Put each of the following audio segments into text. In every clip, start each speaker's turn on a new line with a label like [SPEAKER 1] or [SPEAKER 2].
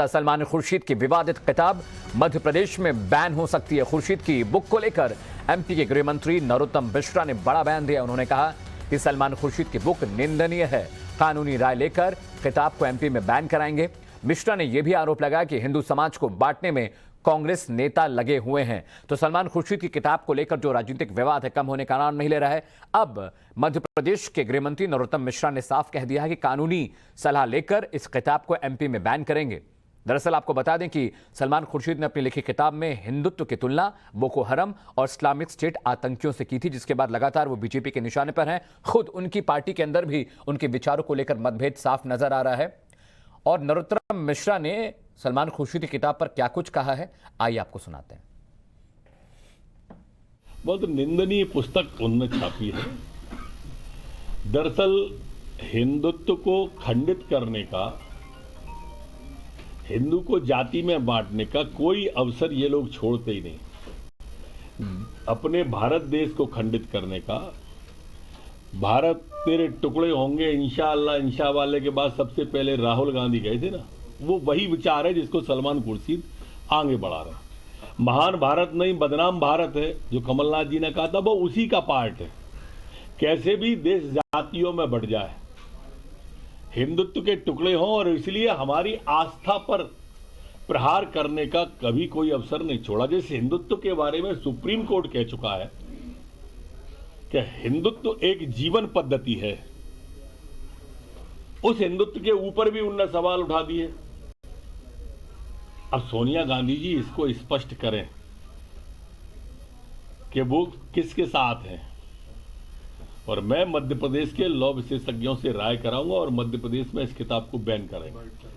[SPEAKER 1] सलमान खुर्शीद की विवादित किताब मध्य प्रदेश में बैन हो सकती है। खुर्शीद की बुक को लेकर एमपी के गृह मंत्री नरोत्तम मिश्रा ने बड़ा बयान दिया। उन्होंने कहा कि सलमान खुर्शीद की बुक निंदनीय है, कानूनी राय लेकर किताब को एमपी में बैन कराएंगे। मिश्रा ने यह भी आरोप लगाया कि हिंदू समाज को बांटने में कांग्रेस नेता लगे हुए हैं। तो सलमान खुर्शीद की किताब को लेकर जो राजनीतिक विवाद है कम होने का नाम नहीं ले रहा है। अब मध्य प्रदेश के गृह मंत्री नरोत्तम मिश्रा ने साफ कह दिया है कि कानूनी सलाह लेकर इस किताब को एमपी में बैन करेंगे। दरअसल आपको बता दें कि सलमान खुर्शीद ने अपनी लिखी किताब में हिंदुत्व की तुलना बोको हरम और इस्लामिक स्टेट आतंकियों से की थी, जिसके बाद लगातार वो बीजेपी के निशाने पर हैं। खुद उनकी पार्टी के अंदर भी उनके विचारों को लेकर मतभेद साफ नजर आ रहा है। और नरोत्तम मिश्रा ने सलमान खुर्शीद की किताब पर क्या कुछ कहा है, आइए आपको सुनाते हैं।
[SPEAKER 2] बहुत निंदनीय पुस्तक उन्होंने छापी है। दरअसल हिंदुत्व को खंडित करने का, हिंदू को जाति में बांटने का कोई अवसर ये लोग छोड़ते ही नहीं। अपने भारत देश को खंडित करने का, भारत तेरे टुकड़े होंगे इंशाअल्लाह इंशा वाले के बाद सबसे पहले राहुल गांधी गए थे ना, वो वही विचार है जिसको सलमान खुर्शीद आगे बढ़ा रहा है। महान भारत नहीं बदनाम भारत है जो कमलनाथ जी ने कहा था, वो उसी का पार्ट है। कैसे भी देश जातियों में बढ़ जाए, हिंदुत्व के टुकड़े हों, और इसलिए हमारी आस्था पर प्रहार करने का कभी कोई अवसर नहीं छोड़ा। जैसे हिंदुत्व के बारे में सुप्रीम कोर्ट कह चुका है कि हिंदुत्व एक जीवन पद्धति है, उस हिंदुत्व के ऊपर भी उनने सवाल उठा दिए। अब सोनिया गांधी जी इसको स्पष्ट करें कि वो किसके साथ हैं, और मैं मध्य प्रदेश के लॉ विशेषज्ञों से राय कराऊंगा और मध्य प्रदेश में इस किताब को बैन करेंगे।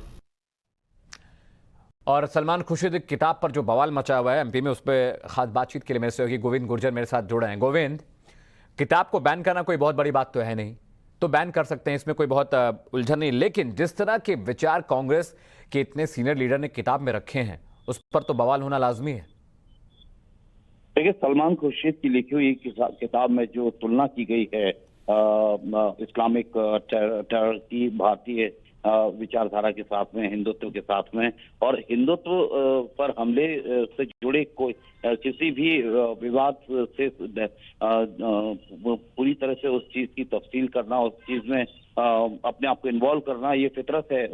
[SPEAKER 1] और सलमान खुर्शीद की किताब पर जो बवाल मचा हुआ है एमपी में, उस पर खास बातचीत के लिए मेरे सहयोगी गोविंद गुर्जर मेरे साथ जुड़े हैं। गोविंद, किताब को बैन करना कोई बहुत बड़ी बात तो है नहीं, तो बैन कर सकते हैं, इसमें कोई बहुत उलझन नहीं। लेकिन जिस तरह के विचार कांग्रेस के इतने सीनियर लीडर ने किताब में रखे हैं, उस पर तो बवाल होना लाजमी है।
[SPEAKER 3] देखिए, सलमान खुर्शीद की लिखी हुई किताब में जो तुलना की गई है इस्लामिक टेरर की भारतीय विचारधारा के साथ में, हिंदुत्व के साथ में, और हिंदुत्व पर हमले से जुड़े कोई किसी भी विवाद से पूरी तरह से उस चीज की तफसील करना, उस चीज में अपने आप को इन्वॉल्व करना, ये फितरत है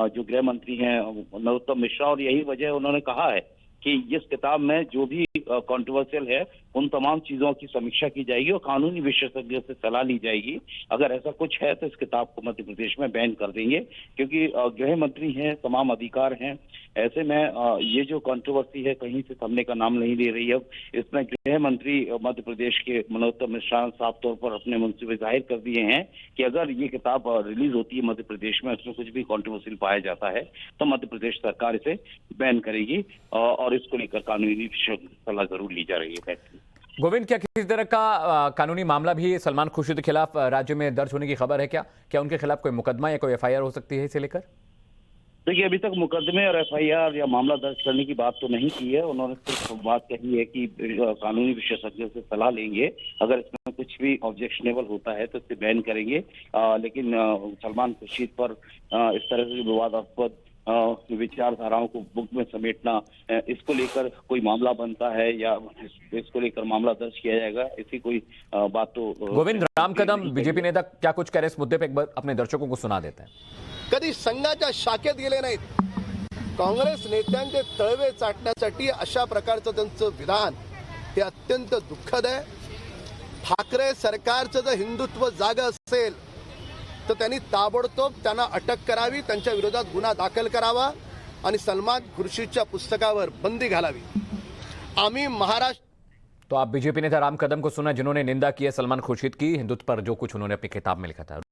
[SPEAKER 3] जो गृह मंत्री हैं नरोत्तम मिश्रा। और यही वजह उन्होंने कहा है कि इस किताब में जो भी कंट्रोवर्शियल है उन तमाम चीजों की समीक्षा की जाएगी और कानूनी विशेषज्ञों से सलाह ली जाएगी। अगर ऐसा कुछ है तो इस किताब को मध्य प्रदेश में बैन कर देंगे, क्योंकि गृह मंत्री हैं, तमाम अधिकार हैं। ऐसे में ये जो कंट्रोवर्सी है कहीं से थमने का नाम नहीं ले रही। अब इसमें गृह मंत्री मध्य प्रदेश के नरोत्तम मिश्रा साफ तौर पर अपने मंसूबे जाहिर कर दिए हैं कि अगर ये किताब रिलीज होती है मध्य प्रदेश में, उसमें कुछ भी कंट्रोवर्शियल पाया जाता है तो मध्य प्रदेश सरकार इसे बैन करेगी और इसको लेकर कानूनी सलाह जरूर ली जा रही है।
[SPEAKER 1] गोविंद, क्या किसी तरह का कानूनी मामला भी सलमान खुर्शीद के खिलाफ राज्य में दर्ज होने की खबर है? क्या उनके खिलाफ कोई मुकदमा या कोई एफआईआर हो सकती है इसे लेकर?
[SPEAKER 3] देखिए, अभी तक मुकदमे और एफआईआर या मामला दर्ज करने की बात तो नहीं की है। उन्होंने सिर्फ बात कही है कि कानूनी विशेषज्ञों से सलाह लेंगे, अगर इसमें कुछ भी ऑब्जेक्शनेबल होता है तो इसे बैन करेंगे। लेकिन सलमान खुर्शीद पर इस तरह से विवादास्पद विचारधाराओं को बुक में समेटना, इसको लेकर कोई मामला बनता है या इसको लेकर मामला दर्ज किया जाएगा, ऐसी कोई बात तो।
[SPEAKER 1] गोविंद, राम कदम बीजेपी नेता क्या कुछ कह रहे इस मुद्दे पे, एक बार अपने दर्शकों को सुना देते हैं।
[SPEAKER 4] कधी संघाच्या शाखेत गेले नाहीत, काँग्रेस नेत्यांचे तळवे चाटण्यासाठी अशा प्रकारचं त्यांचं विधान हे अत्यंत दुःखद आहे। ठाकरे सरकारचं जर हिंदुत्व जागं असेल तर त्यांनी ताबडतोब त्यांना अटक करावी, त्यांच्या विरोधात गुन्हा दाखल करावा आणि सलमान खुर्शीदच्या पुस्तकावर बंदी घालावी। आम्ही महाराष्ट्र।
[SPEAKER 1] तो आप बीजेपी नेता राम कदम को सुना, जिन्होंने निंदा की है सलमान खुर्शीद की, हिंदुत्व पर जो कुछ उन्होंने अपनी किताब में लिखा था।